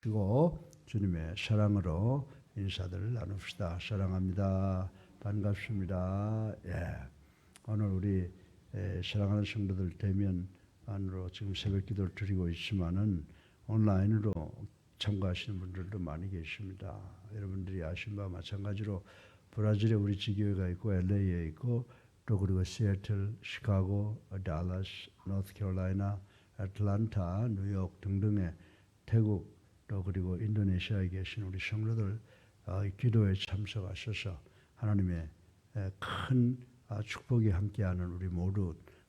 그리고 주님의 사랑으로 인사들을 나눕시다. 사랑합니다. 반갑습니다. 오늘 우리 사랑하는 성도들 대면으로 지금 새벽 기도를 드리고 있지만은 온라인으로 참가하시는 분들도 많이 계십니다. 여러분들이 아신 바와 마찬가지로 브라질에 우리 지교회가 있고 LA에 있고 또 그리고 시애틀, 시카고, 달라스, 노스캐롤라이나, 애틀란타, 뉴욕 등등의 태국 또 그리고 인도네시아에 계신 우리 성도들 기도에 참석하셔서 하나님의 큰 축복이 함께하는 우리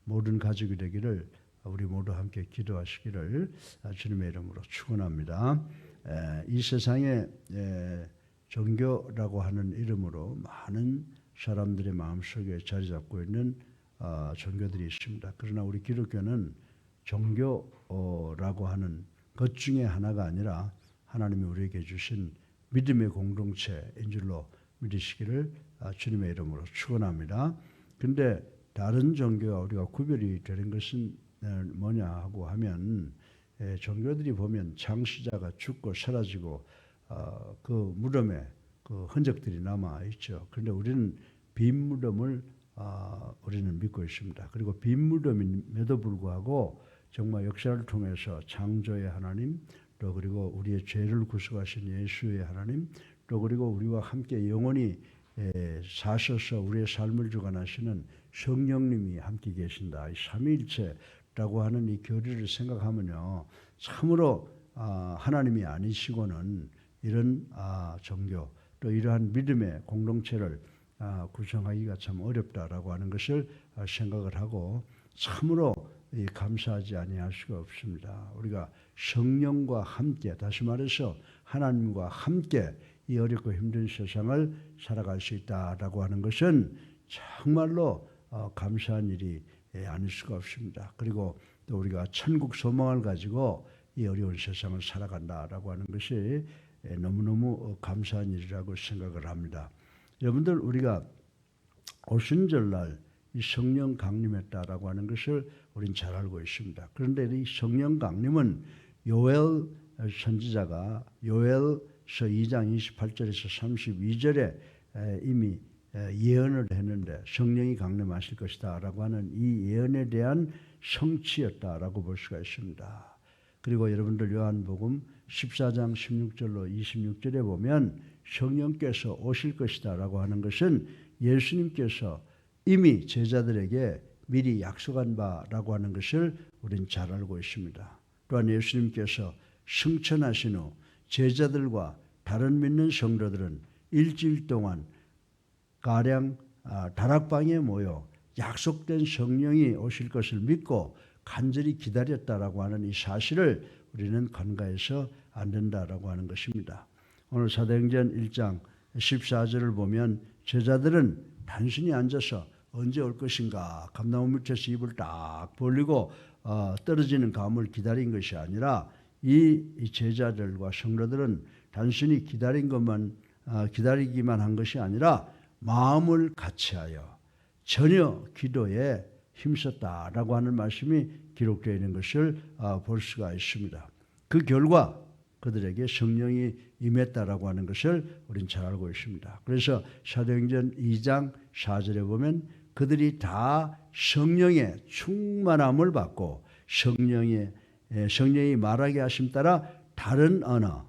모든 가족이 되기를 우리 모두 함께 기도하시기를 주님의 이름으로 축원합니다. 이 세상에 종교라고 하는 이름으로 많은 사람들의 마음속에 자리 잡고 있는 종교들이 있습니다. 그러나 우리 기독교는 종교라고 하는 것 중에 하나가 아니라 하나님이 우리에게 주신 믿음의 공동체인 줄로 믿으시기를 주님의 이름으로 축원합니다. 근데 다른 종교와 우리가 구별이 되는 것은 뭐냐 하고 하면 종교들이 보면 창시자가 죽고 사라지고 그 무덤에 그 흔적들이 남아 있죠. 그런데 우리는 빈 무덤을 우리는 믿고 있습니다. 그리고 빈 무덤임에도 불구하고 정말 역사를 통해서 창조의 하나님, 또 그리고 우리의 죄를 구속하신 예수의 하나님, 또 그리고 우리와 함께 영원히 사셔서 우리의 삶을 주관하시는 성령님이 함께 계신다. 이 삼위일체라고 하는 이 교리를 생각하면요, 참으로 하나님이 아니시고는 이런 종교, 또 이러한 믿음의 공동체를 구성하기가 참 어렵다라고 하는 것을 생각을 하고 참으로 감사하지 아니할 수가 없습니다. 우리가 성령과 함께, 다시 말해서 하나님과 함께 이 어렵고 힘든 세상을 살아갈 수 있다라고 하는 것은 정말로 감사한 일이 아닐 수가 없습니다. 그리고 또 우리가 천국 소망을 가지고 이 어려운 세상을 살아간다라고 하는 것이 너무너무 감사한 일이라고 생각을 합니다. 여러분들, 우리가 오순절날 이 성령 강림했다라고 하는 것을 우리는 잘 알고 있습니다. 그런데 이 성령 강림은 요엘 선지자가 요엘서 2장 28절에서 32절에 이미 예언을 했는데 성령이 강림하실 것이다 라고 하는 이 예언에 대한 성취였다라고 볼 수가 있습니다. 그리고 여러분들 요한복음 14장 16절로 26절에 보면 성령께서 오실 것이다 라고 하는 것은 예수님께서 이미 제자들에게 미리 약속한 바라고 하는 것을 우리는 잘 알고 있습니다. 또한 예수님께서 승천하신 후 제자들과 다른 믿는 성도들은 일주일 동안 가량 다락방에 모여 약속된 성령이 오실 것을 믿고 간절히 기다렸다라고 하는 이 사실을 우리는 간과해서 안 된다라고 하는 것입니다. 오늘 사도행전 1장 14절을 보면 제자들은 단순히 앉아서 언제 올 것인가 감나무 밑에서 입을 딱 벌리고 떨어지는 감을 기다린 것이 아니라 이 제자들과 성도들은 단순히 기다리기만 한 것이 아니라 마음을 같이하여 전혀 기도에 힘썼다라고 하는 말씀이 기록되어 있는 것을 볼 수가 있습니다. 그 결과 그들에게 성령이 임했다라고 하는 것을 우리는 잘 알고 있습니다. 그래서 사도행전 2장 4절에 보면 그들이 다 성령의 충만함을 받고 성령이 말하게 하심 따라 다른 언어,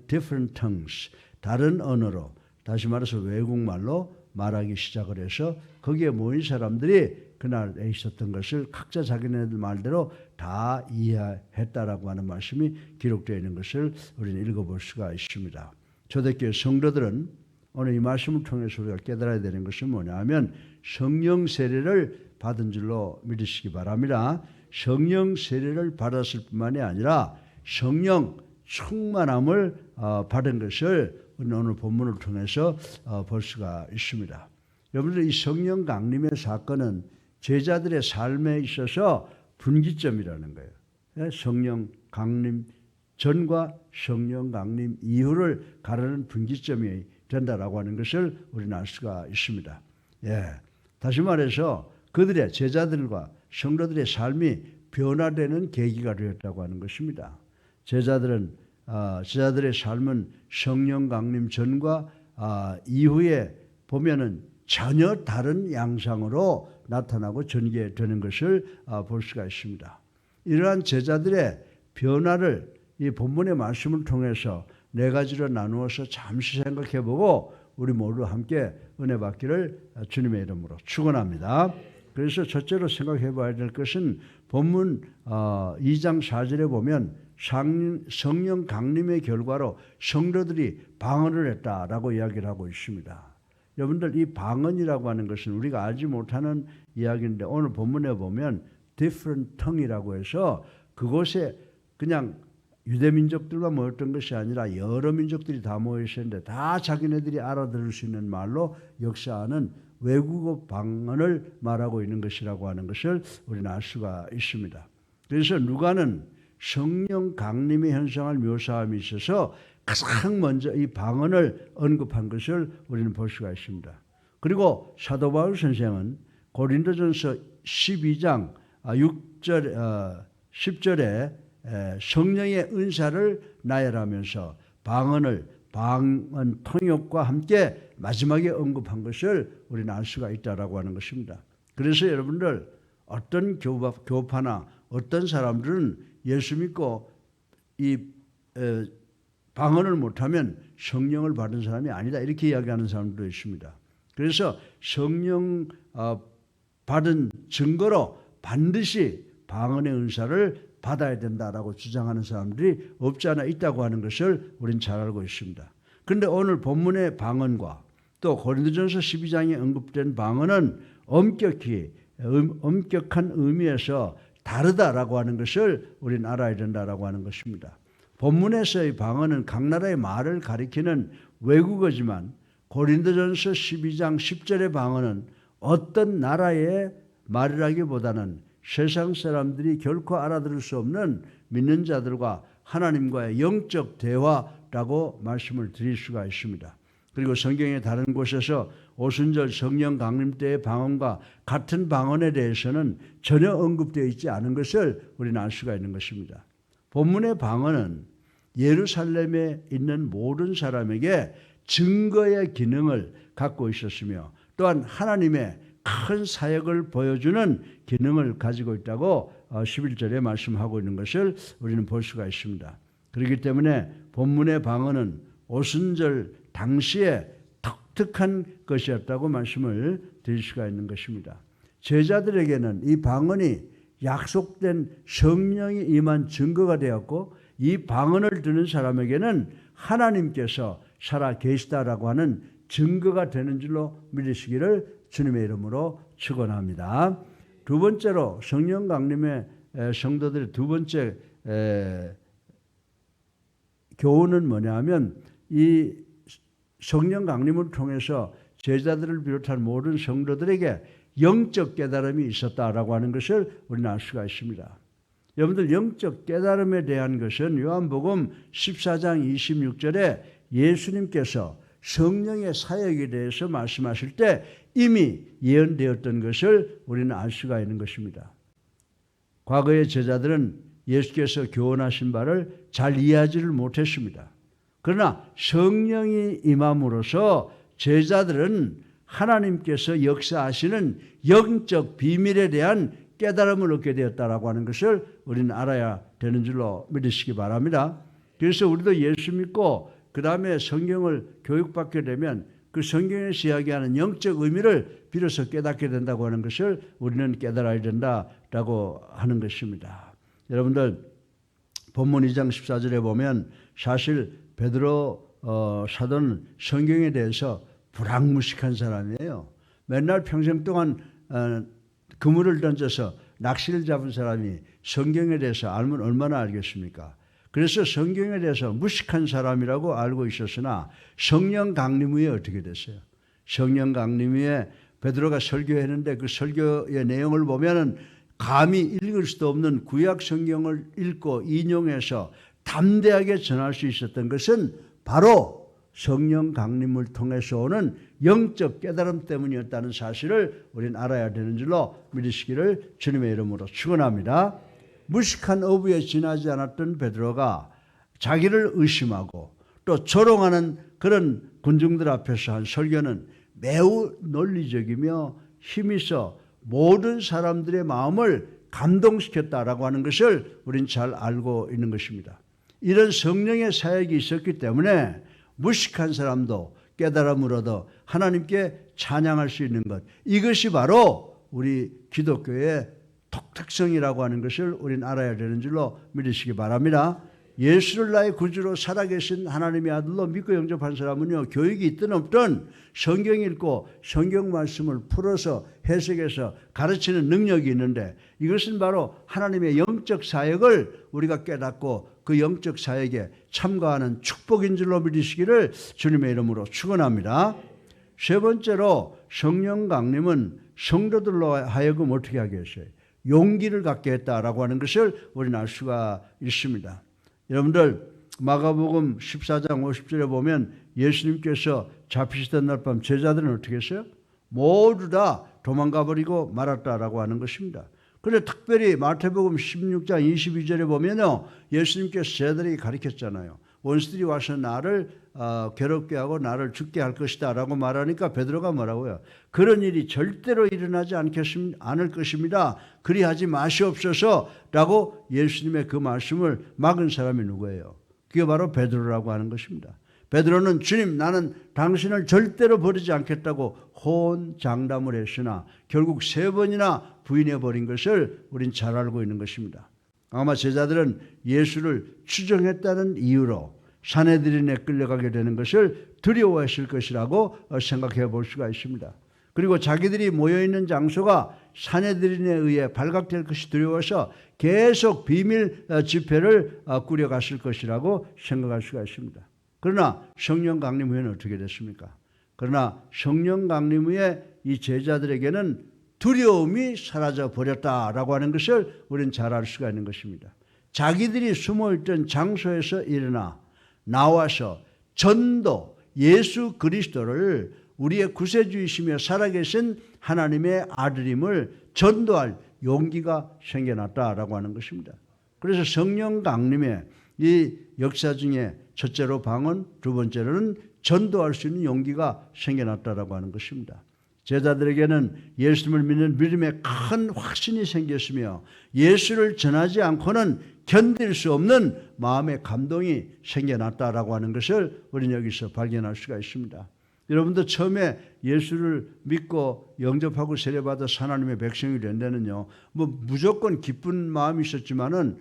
different tongues, 다른 언어로, 다시 말해서 외국말로 말하기 시작을 해서 거기에 모인 사람들이 그날에 있었던 것을 각자 자기네들 말대로 다 이해했다라고 하는 말씀이 기록되어 있는 것을 우리는 읽어볼 수가 있습니다. 초대교회 성도들은 오늘 이 말씀을 통해서 우리가 깨달아야 되는 것은 뭐냐 하면 성령 세례를 받은 줄로 믿으시기 바랍니다. 성령 세례를 받았을 뿐만이 아니라 성령 충만함을 받은 것을 오늘 본문을 통해서 볼 수가 있습니다. 여러분들, 이 성령 강림의 사건은 제자들의 삶에 있어서 분기점이라는 거예요. 성령 강림 전과 성령 강림 이후를 가르는 분기점이 된다라고 하는 것을 우리는 알 수가 있습니다. 다시 말해서 그들의 제자들과 성도들의 삶이 변화되는 계기가 되었다고 하는 것입니다. 제자들은 제자들의 삶은 성령 강림 전과 이후에 보면은 전혀 다른 양상으로 나타나고 전개되는 것을 볼 수가 있습니다. 이러한 제자들의 변화를 이 본문의 말씀을 통해서 네 가지로 나누어서 잠시 생각해보고 우리 모두 함께 은혜 받기를 주님의 이름으로 축원합니다. 그래서 첫째로 생각해봐야 될 것은 본문 2장 4절에 보면 성령 강림의 결과로 성도들이 방언을 했다라고 이야기를 하고 있습니다. 여러분들 이 방언이라고 하는 것은 우리가 알지 못하는 이야기인데 오늘 본문에 보면 different tongue이라고 해서 그곳에 그냥 유대민족들만 모였던 것이 아니라 여러 민족들이 다 모여 있었는데 다 자기네들이 알아들을 수 있는 말로 역사하는 외국어 방언을 말하고 있는 것이라고 하는 것을 우리는 알 수가 있습니다. 그래서 누가는 성령 강림의 현상을 묘사함에 있어서 가장 먼저 이 방언을 언급한 것을 우리는 볼 수가 있습니다. 그리고 사도 바울 선생은 고린도전서 12장 6절 10절에 성령의 은사를 나열하면서 방언 통역과 함께 마지막에 언급한 것을 우리는 알 수가 있다라고 하는 것입니다. 그래서 여러분들 어떤 교파나 어떤 사람들은 예수 믿고 이 방언을 못하면 성령을 받은 사람이 아니다 이렇게 이야기하는 사람들도 있습니다. 그래서 성령 받은 증거로 반드시 방언의 은사를 받아야 된다라고 주장하는 사람들이 없지 않아 있다고 하는 것을 우리는 잘 알고 있습니다. 그런데 오늘 본문의 방언과 또 고린도전서 12장에 언급된 방언은 엄격한 의미에서 다르다라고 하는 것을 우리는 알아야 된다라고 하는 것입니다. 본문에서의 방언은 각 나라의 말을 가리키는 외국어지만 고린도전서 12장 10절의 방언은 어떤 나라의 말이라기보다는 세상 사람들이 결코 알아들을 수 없는 믿는 자들과 하나님과의 영적 대화라고 말씀을 드릴 수가 있습니다. 그리고 성경의 다른 곳에서 오순절 성령 강림 때의 방언과 같은 방언에 대해서는 전혀 언급되어 있지 않은 것을 우리는 알 수가 있는 것입니다. 본문의 방언은 예루살렘에 있는 모든 사람에게 증거의 기능을 갖고 있었으며 또한 하나님의 큰 사역을 보여주는 기능을 가지고 있다고 11절에 말씀하고 있는 것을 우리는 볼 수가 있습니다. 그렇기 때문에 본문의 방언은 오순절 당시에 독특한 것이었다고 말씀을 드릴 수가 있는 것입니다. 제자들에게는 이 방언이 약속된 성령이 임한 증거가 되었고 이 방언을 듣는 사람에게는 하나님께서 살아 계시다라고 하는 증거가 되는 줄로 믿으시기를 주님의 이름으로 축원합니다. 두 번째로 성령 강림의 성도들의 두 번째 교훈은 뭐냐면 이 성령 강림을 통해서 제자들을 비롯한 모든 성도들에게 영적 깨달음이 있었다라고 하는 것을 우리는 알 수가 있습니다. 여러분들 영적 깨달음에 대한 것은 요한복음 14장 26절에 예수님께서 성령의 사역에 대해서 말씀하실 때 이미 예언되었던 것을 우리는 알 수가 있는 것입니다. 과거의 제자들은 예수께서 교훈하신 바를 잘 이해하지를 못했습니다. 그러나 성령이 임함으로써 제자들은 하나님께서 역사하시는 영적 비밀에 대한 깨달음을 얻게 되었다라고 하는 것을 우리는 알아야 되는 줄로 믿으시기 바랍니다. 그래서 우리도 예수 믿고 그 다음에 성경을 교육받게 되면 그 성경에서 이야기하는 영적 의미를 비로소 깨닫게 된다고 하는 것을 우리는 깨달아야 된다라고 하는 것입니다. 여러분들 본문 2장 14절에 보면 사실 베드로 사도는 성경에 대해서 불황무식한 사람이에요. 맨날 평생 동안 그물을 던져서 낚시를 잡은 사람이 성경에 대해서 알면 얼마나 알겠습니까? 그래서 성경에 대해서 무식한 사람이라고 알고 있었으나 성령 강림 후에 어떻게 됐어요? 성령 강림 후에 베드로가 설교했는데 그 설교의 내용을 보면은 감히 읽을 수도 없는 구약 성경을 읽고 인용해서 담대하게 전할 수 있었던 것은 바로 성령 강림을 통해서 오는 영적 깨달음 때문이었다는 사실을 우리는 알아야 되는 줄로 믿으시기를 주님의 이름으로 축원합니다. 무식한 어부에 지나지 않았던 베드로가 자기를 의심하고 또 조롱하는 그런 군중들 앞에서 한 설교는 매우 논리적이며 힘있어 모든 사람들의 마음을 감동시켰다라고 하는 것을 우리는 잘 알고 있는 것입니다. 이런 성령의 사역이 있었기 때문에 무식한 사람도 깨달음을 얻어 하나님께 찬양할 수 있는 것, 이것이 바로 우리 기독교의 독특성이라고 하는 것을 우리는 알아야 되는 줄로 믿으시기 바랍니다. 예수를 나의 구주로 살아계신 하나님의 아들로 믿고 영접한 사람은요, 교육이 있든 없든 성경 읽고 성경 말씀을 풀어서 해석해서 가르치는 능력이 있는데, 이것은 바로 하나님의 영적 사역을 우리가 깨닫고 그 영적 사역에 참가하는 축복인 줄로 믿으시기를 주님의 이름으로 축원합니다. 세 번째로 성령 강림은 성도들로 하여금 어떻게 하게 했어요? 용기를 갖게 했다라고 하는 것을 우리는 알 수가 있습니다. 여러분들 마가복음 14장 50절에 보면 예수님께서 잡히시던 날 밤 제자들은 어떻게 했어요? 모두 다 도망가 버리고 말았다라고 하는 것입니다. 그런데 특별히 마태복음 16장 22절에 보면요, 예수님께서 제자들에게 가르쳤잖아요. 원수들이 와서 나를 괴롭게 하고 나를 죽게 할 것이다 라고 말하니까 베드로가 뭐라고요? 그런 일이 절대로 일어나지 않을 것입니다. 그리하지 마시옵소서 라고 예수님의 그 말씀을 막은 사람이 누구예요? 그게 바로 베드로라고 하는 것입니다. 베드로는 주님, 나는 당신을 절대로 버리지 않겠다고 호언장담을 했으나 결국 3번이나 부인해버린 것을 우린 잘 알고 있는 것입니다. 아마 제자들은 예수를 추종했다는 이유로 사내들인에 끌려가게 되는 것을 두려워했을 것이라고 생각해 볼 수가 있습니다. 그리고 자기들이 모여있는 장소가 사내들인에 의해 발각될 것이 두려워서 계속 비밀 집회를 꾸려갔을 것이라고 생각할 수가 있습니다. 그러나 성령 강림 후에는 어떻게 됐습니까? 그러나 성령 강림 후에 이 제자들에게는 두려움이 사라져 버렸다라고 하는 것을 우리는 잘 알 수가 있는 것입니다. 자기들이 숨어있던 장소에서 일어나 나와서 전도 예수 그리스도를 우리의 구세주이시며 살아계신 하나님의 아들임을 전도할 용기가 생겨났다라고 하는 것입니다. 그래서 성령 강림의 이 역사 중에 첫째로 방언, 두 번째로는 전도할 수 있는 용기가 생겨났다라고 하는 것입니다. 제자들에게는 예수님을 믿는 믿음에 큰 확신이 생겼으며 예수를 전하지 않고는 견딜 수 없는 마음의 감동이 생겨났다라고 하는 것을 우리는 여기서 발견할 수가 있습니다. 여러분도 처음에 예수를 믿고 영접하고 세례받아서 하나님의 백성이 된 데는요, 무조건 기쁜 마음이 있었지만은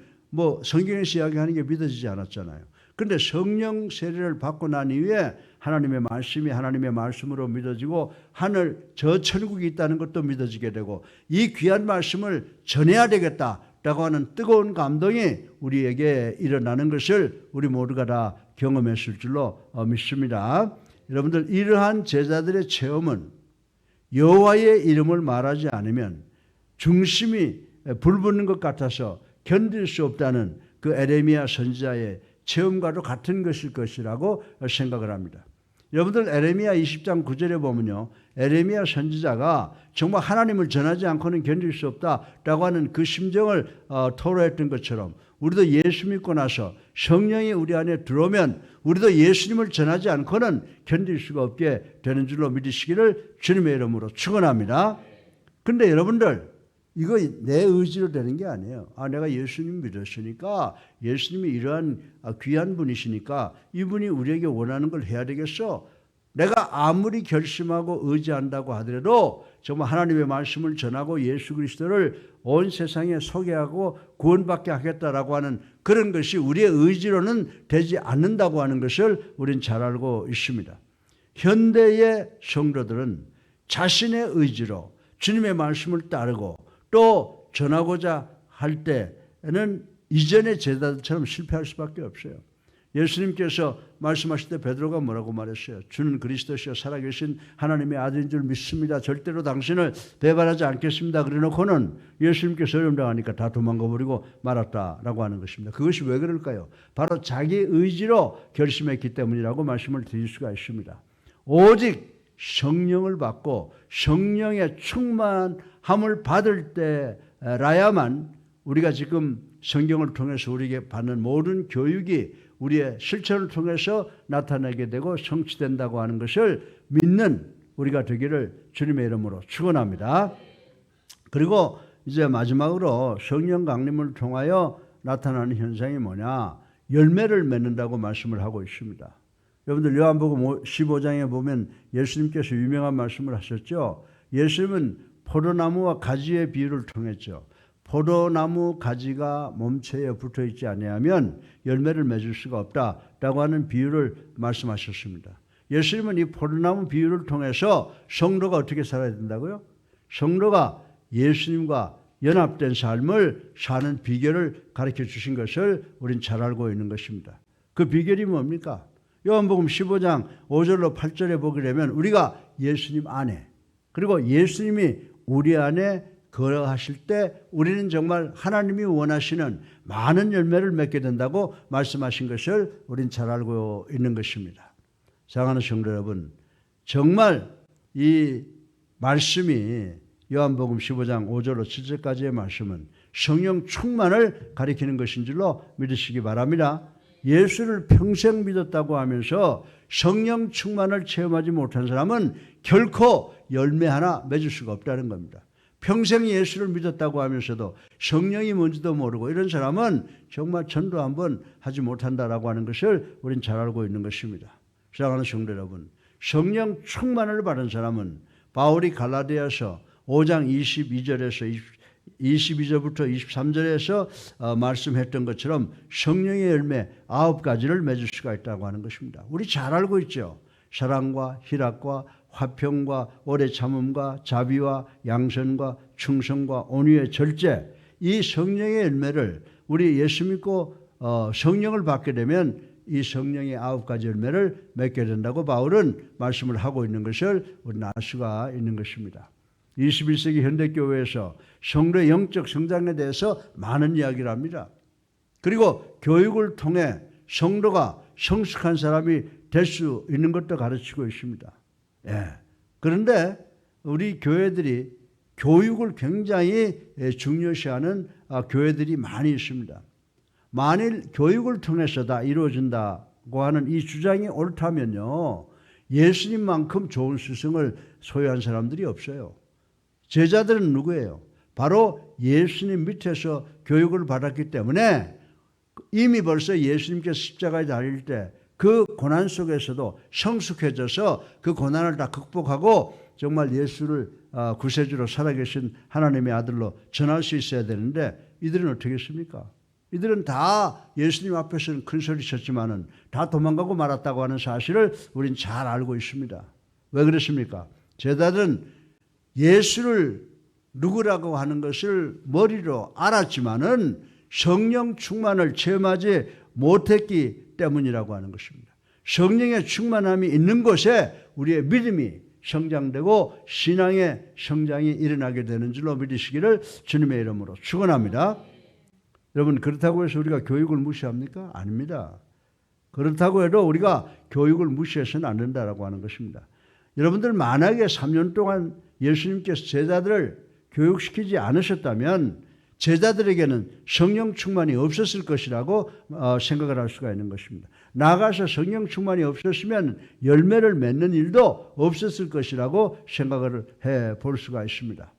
성경에서 이야기하는 게 믿어지지 않았잖아요. 그런데 성령 세례를 받고 난 이후에 하나님의 말씀이 하나님의 말씀으로 믿어지고 하늘 저 천국이 있다는 것도 믿어지게 되고 이 귀한 말씀을 전해야 되겠다라고 하는 뜨거운 감동이 우리에게 일어나는 것을 우리 모두가 다 경험했을 줄로 믿습니다. 여러분들, 이러한 제자들의 체험은 여호와의 이름을 말하지 않으면 중심이 불붙는 것 같아서 견딜 수 없다는 그 에레미야 선지자의 체험과도 같은 것일 것이라고 생각을 합니다. 여러분들, 에레미야 20장 9절에 보면요, 에레미야 선지자가 정말 하나님을 전하지 않고는 견딜 수 없다라고 하는 그 심정을 토로했던 것처럼 우리도 예수 믿고 나서 성령이 우리 안에 들어오면 우리도 예수님을 전하지 않고는 견딜 수가 없게 되는 줄로 믿으시기를 주님의 이름으로 축원합니다. 그런데 여러분들, 이거 내 의지로 되는 게 아니에요. 내가 예수님 믿었으니까, 예수님이 이러한 귀한 분이시니까 이분이 우리에게 원하는 걸 해야 되겠어. 내가 아무리 결심하고 의지한다고 하더라도 정말 하나님의 말씀을 전하고 예수 그리스도를 온 세상에 소개하고 구원받게 하겠다라고 하는 그런 것이 우리의 의지로는 되지 않는다고 하는 것을 우리는 잘 알고 있습니다. 현대의 성도들은 자신의 의지로 주님의 말씀을 따르고 또 전하고자 할 때는 이전의 제자들처럼 실패할 수밖에 없어요. 예수님께서 말씀하실 때 베드로가 뭐라고 말했어요? 주는 그리스도시여 살아계신 하나님의 아들인 줄 믿습니다. 절대로 당신을 배반하지 않겠습니다. 그래놓고는 예수님께서 어려움당하니까 다 도망가버리고 말았다라고 하는 것입니다. 그것이 왜 그럴까요? 바로 자기 의지로 결심했기 때문이라고 말씀을 드릴 수가 있습니다. 오직 성령을 받고 성령의 충만함을 받을 때라야만 우리가 지금 성경을 통해서 우리에게 받는 모든 교육이 우리의 실천을 통해서 나타나게 되고 성취된다고 하는 것을 믿는 우리가 되기를 주님의 이름으로 축원합니다. 그리고 이제 마지막으로 성령 강림을 통하여 나타나는 현상이 뭐냐? 열매를 맺는다고 말씀을 하고 있습니다. 여러분들 요한복음 15장에 보면 예수님께서 유명한 말씀을 하셨죠. 예수님은 포도나무와 가지의 비유를 통했죠. 포도나무 가지가 몸체에 붙어 있지 아니하면 열매를 맺을 수가 없다라고 하는 비유를 말씀하셨습니다. 예수님은 이 포도나무 비유를 통해서 성도가 어떻게 살아야 된다고요? 성도가 예수님과 연합된 삶을 사는 비결을 가르쳐 주신 것을 우린 잘 알고 있는 것입니다. 그 비결이 뭡니까? 요한복음 15장 5절로 8절에 보게 되면 우리가 예수님 안에, 그리고 예수님이 우리 안에 거하실 때 우리는 정말 하나님이 원하시는 많은 열매를 맺게 된다고 말씀하신 것을 우린 잘 알고 있는 것입니다. 사랑하는 성도 여러분, 정말 이 말씀이 요한복음 15장 5절로 7절까지의 말씀은 성령 충만을 가리키는 것인 줄로 믿으시기 바랍니다. 예수를 평생 믿었다고 하면서 성령 충만을 체험하지 못한 사람은 결코 열매 하나 맺을 수가 없다는 겁니다. 평생 예수를 믿었다고 하면서도 성령이 뭔지도 모르고 이런 사람은 정말 전도 한번 하지 못한다라고 하는 것을 우린 잘 알고 있는 것입니다. 사랑하는 성도 여러분, 성령 충만을 받은 사람은 바울이 갈라디아서 5장 22절에서 22절부터 23절에서 말씀했던 것처럼 성령의 열매 9가지를 맺을 수가 있다고 하는 것입니다. 우리 잘 알고 있죠. 사랑과 희락과 화평과 오래 참음과 자비와 양선과 충성과 온유의 절제, 이 성령의 열매를 우리 예수 믿고 성령을 받게 되면 이 성령의 9가지 열매를 맺게 된다고 바울은 말씀을 하고 있는 것을 우리는 알 수가 있는 것입니다. 21세기 현대교회에서 성도의 영적 성장에 대해서 많은 이야기를 합니다. 그리고 교육을 통해 성도가 성숙한 사람이 될 수 있는 것도 가르치고 있습니다. 그런데 우리 교회들이 교육을 굉장히 중요시하는 교회들이 많이 있습니다. 만일 교육을 통해서 다 이루어진다고 하는 이 주장이 옳다면요, 예수님만큼 좋은 스승을 소유한 사람들이 없어요. 제자들은 누구예요? 바로 예수님 밑에서 교육을 받았기 때문에 이미 벌써 예수님께서 십자가에 달릴 때 그 고난 속에서도 성숙해져서 그 고난을 다 극복하고 정말 예수를 구세주로 살아계신 하나님의 아들로 전할 수 있어야 되는데 이들은 어떻게 했습니까? 이들은 다 예수님 앞에서는 큰 소리 쳤지만은 다 도망가고 말았다고 하는 사실을 우린 잘 알고 있습니다. 왜 그렇습니까? 제자들은 예수를 누구라고 하는 것을 머리로 알았지만은 성령 충만을 체험하지 못했기 때문이라고 하는 것입니다. 성령의 충만함이 있는 곳에 우리의 믿음이 성장되고 신앙의 성장이 일어나게 되는 줄로 믿으시기를 주님의 이름으로 축원합니다. 여러분, 그렇다고 해서 우리가 교육을 무시합니까? 아닙니다. 그렇다고 해도 우리가 교육을 무시해서는 안 된다라고 하는 것입니다. 여러분들 만약에 3년 동안 예수님께서 제자들을 교육시키지 않으셨다면 제자들에게는 성령 충만이 없었을 것이라고 생각을 할 수가 있는 것입니다. 나가서 성령 충만이 없었으면 열매를 맺는 일도 없었을 것이라고 생각을 해볼 수가 있습니다.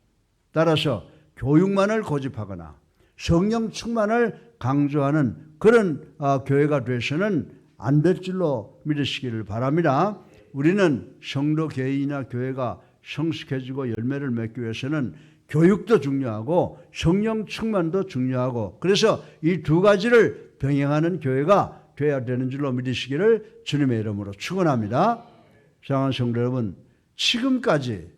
따라서 교육만을 고집하거나 성령 충만을 강조하는 그런 교회가 되어서는 안 될 줄로 믿으시기를 바랍니다. 우리는 성도 개인이나 교회가 성숙해지고 열매를 맺기 위해서는 교육도 중요하고 성령 충만도 중요하고, 그래서 이 두 가지를 병행하는 교회가 되어야 되는 줄로 믿으시기를 주님의 이름으로 축원합니다. 사랑하는 성도 여러분, 지금까지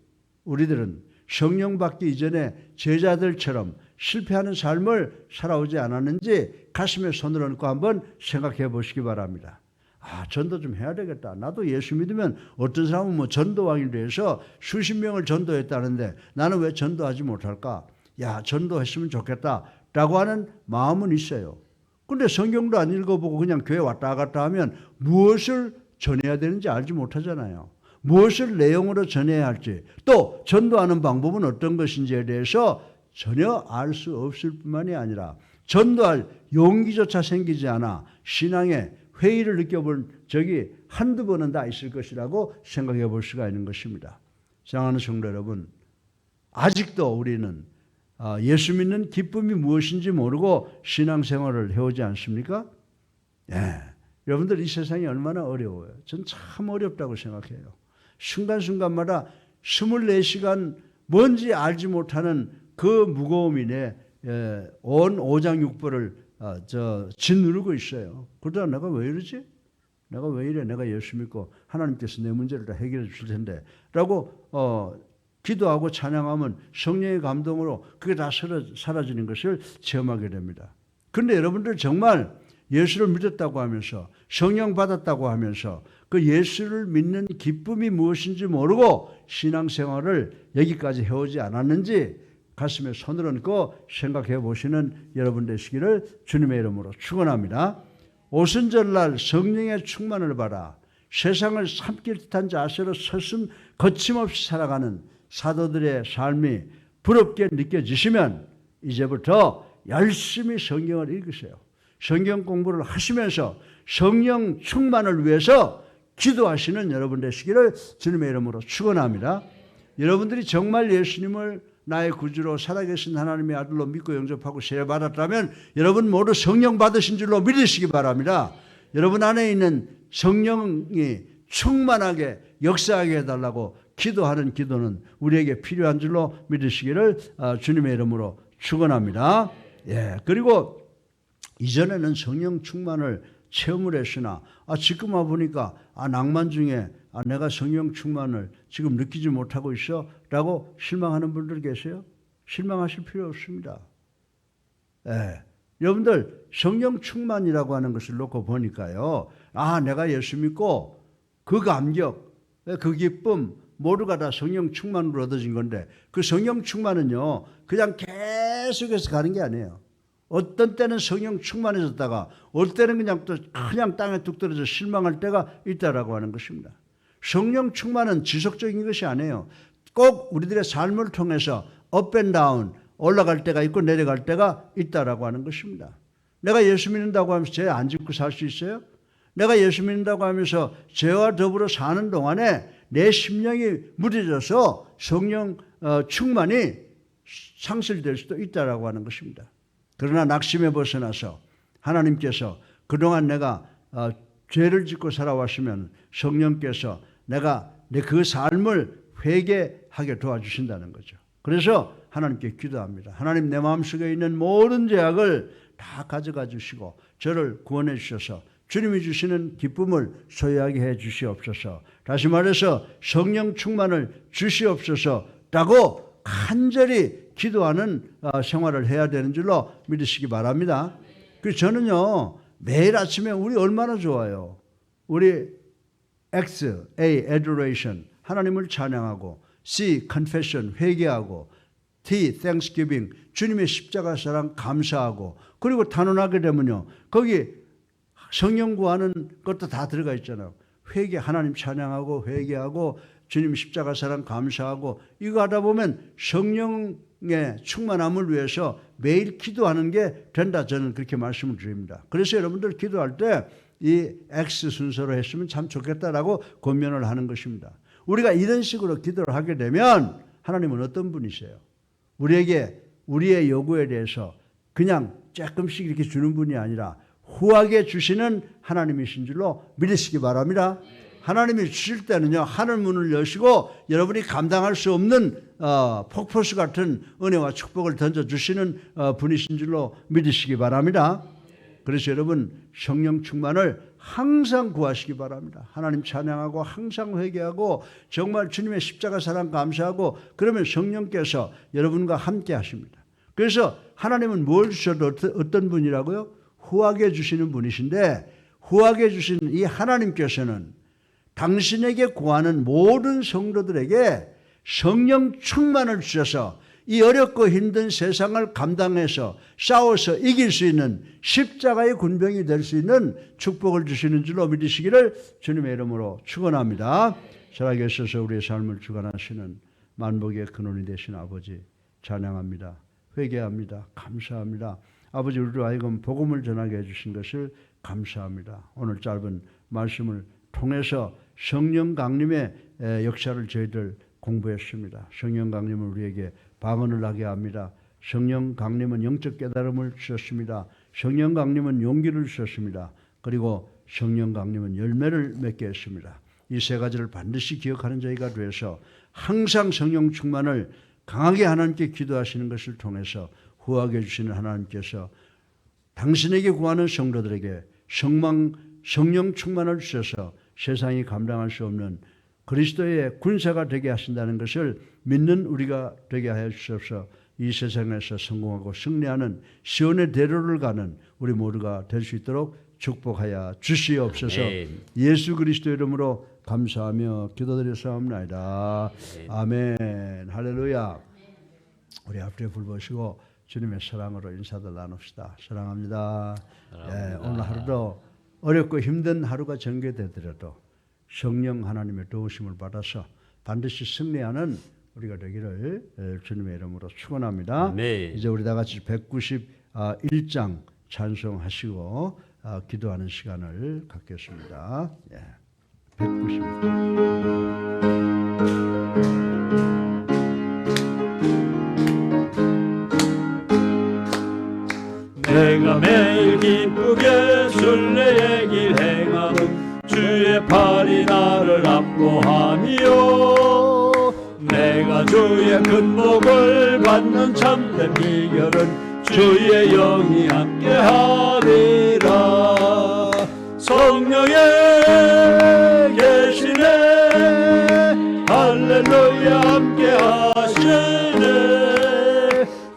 우리들은 성령 받기 이전에 제자들처럼 실패하는 삶을 살아오지 않았는지 가슴에 손을 얹고 한번 생각해 보시기 바랍니다. 전도 좀 해야 되겠다. 나도 예수 믿으면 어떤 사람은 뭐 전도왕이 돼서 수십 명을 전도했다는데 나는 왜 전도하지 못할까? 전도했으면 좋겠다 라고 하는 마음은 있어요. 그런데 성경도 안 읽어보고 그냥 교회 왔다 갔다 하면 무엇을 전해야 되는지 알지 못하잖아요. 무엇을 내용으로 전해야 할지, 또 전도하는 방법은 어떤 것인지에 대해서 전혀 알 수 없을 뿐만이 아니라 전도할 용기조차 생기지 않아 신앙의 회의를 느껴본 적이 한두 번은 다 있을 것이라고 생각해 볼 수가 있는 것입니다. 사랑하는 성도 여러분, 아직도 우리는 예수 믿는 기쁨이 무엇인지 모르고 신앙생활을 해오지 않습니까? 예. 여러분들 이 세상이 얼마나 어려워요. 전 참 어렵다고 생각해요. 순간순간마다 24시간 뭔지 알지 못하는 그 무거움이 온 오장육부를 짓누르고 있어요. 그러다 내가 왜 이러지? 내가 왜 이래? 내가 예수 믿고 하나님께서 내 문제를 다 해결해 주실 텐데 라고 기도하고 찬양하면 성령의 감동으로 그게 다 사라지는 것을 체험하게 됩니다. 그런데 여러분들 정말 예수를 믿었다고 하면서 성령 받았다고 하면서 그 예수를 믿는 기쁨이 무엇인지 모르고 신앙생활을 여기까지 해오지 않았는지 가슴에 손을 얹고 생각해 보시는 여러분 되시기를 주님의 이름으로 축원합니다. 오순절날 성령의 충만을 받아 세상을 삼킬 듯한 자세로 서슴 거침없이 살아가는 사도들의 삶이 부럽게 느껴지시면 이제부터 열심히 성경을 읽으세요. 성경 공부를 하시면서 성령 충만을 위해서 기도하시는 여러분 되시기를 주님의 이름으로 축원합니다. 여러분들이 정말 예수님을 나의 구주로 살아계신 하나님의 아들로 믿고 영접하고 세례받았다면 여러분 모두 성령 받으신 줄로 믿으시기 바랍니다. 여러분 안에 있는 성령이 충만하게 역사하게 해달라고 기도하는 기도는 우리에게 필요한 줄로 믿으시기를 주님의 이름으로 축원합니다. 예, 그리고 이전에는 성령 충만을 체험을 했으나 지금 와보니까 낭만 중에 내가 성령 충만을 지금 느끼지 못하고 있어 라고 실망하는 분들 계세요? 실망하실 필요 없습니다. 예, 여러분들 성령 충만이라고 하는 것을 놓고 보니까요, 내가 예수 믿고 그 감격, 그 기쁨 모두가 다 성령 충만으로 얻어진 건데 그 성령 충만은요 그냥 계속해서 가는 게 아니에요. 어떤 때는 성령 충만해졌다가 어떤 때는 그냥 땅에 뚝 떨어져 실망할 때가 있다라고 하는 것입니다. 성령 충만은 지속적인 것이 아니에요. 꼭 우리들의 삶을 통해서 업 앤 다운 올라갈 때가 있고 내려갈 때가 있다라고 하는 것입니다. 내가 예수 믿는다고 하면서 죄 안 짓고 살 수 있어요? 내가 예수 믿는다고 하면서 죄와 더불어 사는 동안에 내 심령이 무뎌져서 성령 충만이 상실될 수도 있다라고 하는 것입니다. 그러나 낙심에 벗어나서 하나님께서 그동안 내가 죄를 짓고 살아왔으면 성령께서 내가 그 삶을 회개하게 도와주신다는 거죠. 그래서 하나님께 기도합니다. 하나님, 내 마음속에 있는 모든 죄악을 다 가져가 주시고 저를 구원해 주셔서 주님이 주시는 기쁨을 소유하게 해 주시옵소서. 다시 말해서 성령 충만을 주시옵소서라고 간절히 기도하는 생활을 해야 되는 줄로 믿으시기 바랍니다. 그래서 저는요 매일 아침에 우리 얼마나 좋아요. 우리 X, A, adoration 하나님을 찬양하고, C, confession 회개하고, T, thanksgiving 주님의 십자가 사랑 감사하고, 그리고 단언하게 되면요 거기 성령 구하는 것도 다 들어가 있잖아요. 회개, 하나님 찬양하고 회개하고 주님 십자가 사랑 감사하고, 이거 하다 보면 성령의 충만함을 위해서 매일 기도하는 게 된다, 저는 그렇게 말씀을 드립니다. 그래서 여러분들 기도할 때 이 X 순서로 했으면 참 좋겠다라고 권면을 하는 것입니다. 우리가 이런 식으로 기도를 하게 되면 하나님은 어떤 분이세요? 우리에게 우리의 요구에 대해서 그냥 조금씩 이렇게 주는 분이 아니라 후하게 주시는 하나님이신 줄로 믿으시기 바랍니다. 하나님이 주실 때는요 하늘 문을 여시고 여러분이 감당할 수 없는 폭포수 같은 은혜와 축복을 던져주시는 분이신 줄로 믿으시기 바랍니다. 그래서 여러분 성령 충만을 항상 구하시기 바랍니다. 하나님 찬양하고 항상 회개하고 정말 주님의 십자가 사랑 감사하고, 그러면 성령께서 여러분과 함께 하십니다. 그래서 하나님은 뭘 주셔도 어떤 분이라고요? 후하게 주시는 분이신데, 후하게 주신 이 하나님께서는 당신에게 구하는 모든 성도들에게 성령 충만을 주셔서 이 어렵고 힘든 세상을 감당해서 싸워서 이길 수 있는 십자가의 군병이 될 수 있는 축복을 주시는 줄로 믿으시기를 주님의 이름으로 축원합니다. 살아계셔서 우리의 삶을 주관하시는 만복의 근원이 되신 아버지 찬양합니다. 회개합니다. 감사합니다. 아버지, 우리로 하여금 복음을 전하게 해주신 것을 감사합니다. 오늘 짧은 말씀을 통해서 성령 강림의 역사를 저희들 공부했습니다. 성령 강림은 우리에게 방언을 하게 합니다. 성령 강림은 영적 깨달음을 주셨습니다. 성령 강림은 용기를 주셨습니다. 그리고 성령 강림은 열매를 맺게 했습니다. 이 세 가지를 반드시 기억하는 저희가 되어서 항상 성령 충만을 강하게 하나님께 기도하시는 것을 통해서 후하게 해주시는 하나님께서 당신에게 구하는 성도들에게 성령 충만을 주셔서 세상이 감당할 수 없는 그리스도의 군사가 되게 하신다는 것을 믿는 우리가 되게 하여 주셔서 이 세상에서 성공하고 승리하는 시온의 대로를 가는 우리 모두가 될 수 있도록 축복하여 주시옵소서. 예수 그리스도의 이름으로 감사하며 기도드렸사옵나이다. 아멘. 할렐루야. 우리 앞뒤에 불 보시고 주님의 사랑으로 인사들 나눕시다. 사랑합니다. 오늘 하루도 어렵고 힘든 하루가 전개되더라도 성령 하나님의 도우심을 받아서 반드시 승리하는 우리가 되기를 주님의 이름으로 축원합니다. 이제 우리 다 같이 191장 찬송하시고 기도하는 시간을 갖겠습니다. 191장. 내가 매일 기쁘게 순례의 길 행함은 주의 팔이 나를 안보하미요. 내가 주의 큰 복을 받는 참된 비결은 주의 영이 함께하리라. 성령에 계시네 할렐루야 함께하시네.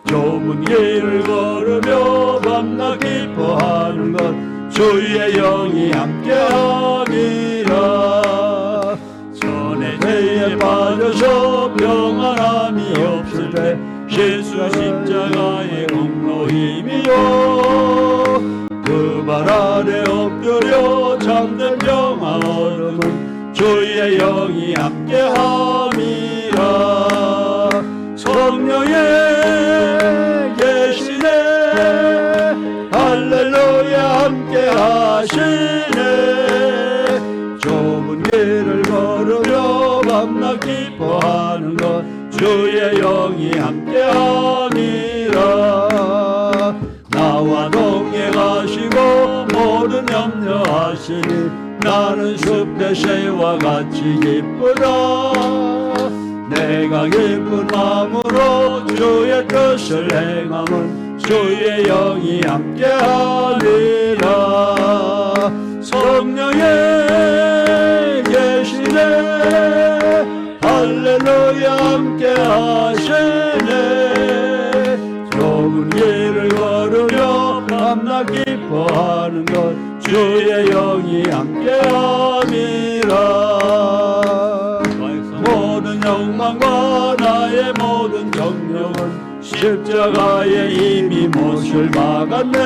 좁은 길을 걸으며 밤낮 기뻐하는 것 주의 영이 함께하니라. 전에 죄에 빠져서 평안함이 없을 때 예수 십자가의 공로 힘이요. 그 발 아래 엎드려 참된 평화 얻음은 주의 영이 함께함이라. 성령에 계시네 할렐루야 함께하시네. 좁은 길을 걸으며 밤낮 기뻐하는 것 주의 영이 함께하니라. 나와 동행하시고 모든 염려하시니 나는 숲대새와 같이 기쁘다. 내가 기쁜 마음으로 주의 뜻을 행함은 주의 영이 함께하리라. 성령에 계시네 할렐루야 함께하시네. 좁은 길을 걸으며 밤낮 기뻐하는 것 주의 영이 함께함이라. 모든 욕망과 나의 모든 정욕은 십자가에 이미 못을 박았네.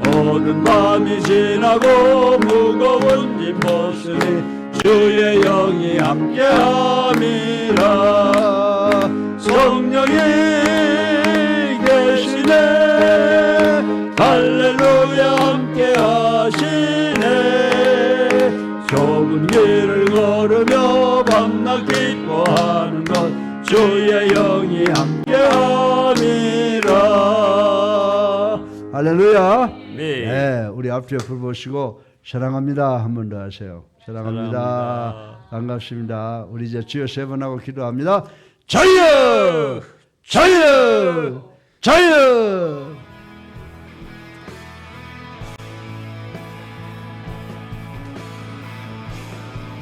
모든 밤이 지나고 무거운 짐 벗으니 주의 영이 함께함이라. 성령이 계시네 할렐루야 함께하시네. 좁은 길을 걸으며 밤낮 기뻐하는 것 주의 영이 함께함이라. 할렐루야. 네, 우리 앞뒤에 불 보시고 사랑합니다 한 번 더 하세요. 사랑합니다. 반갑습니다. 우리 이제 주여 세 번 하고 기도합니다. 자유! 자유! 자유!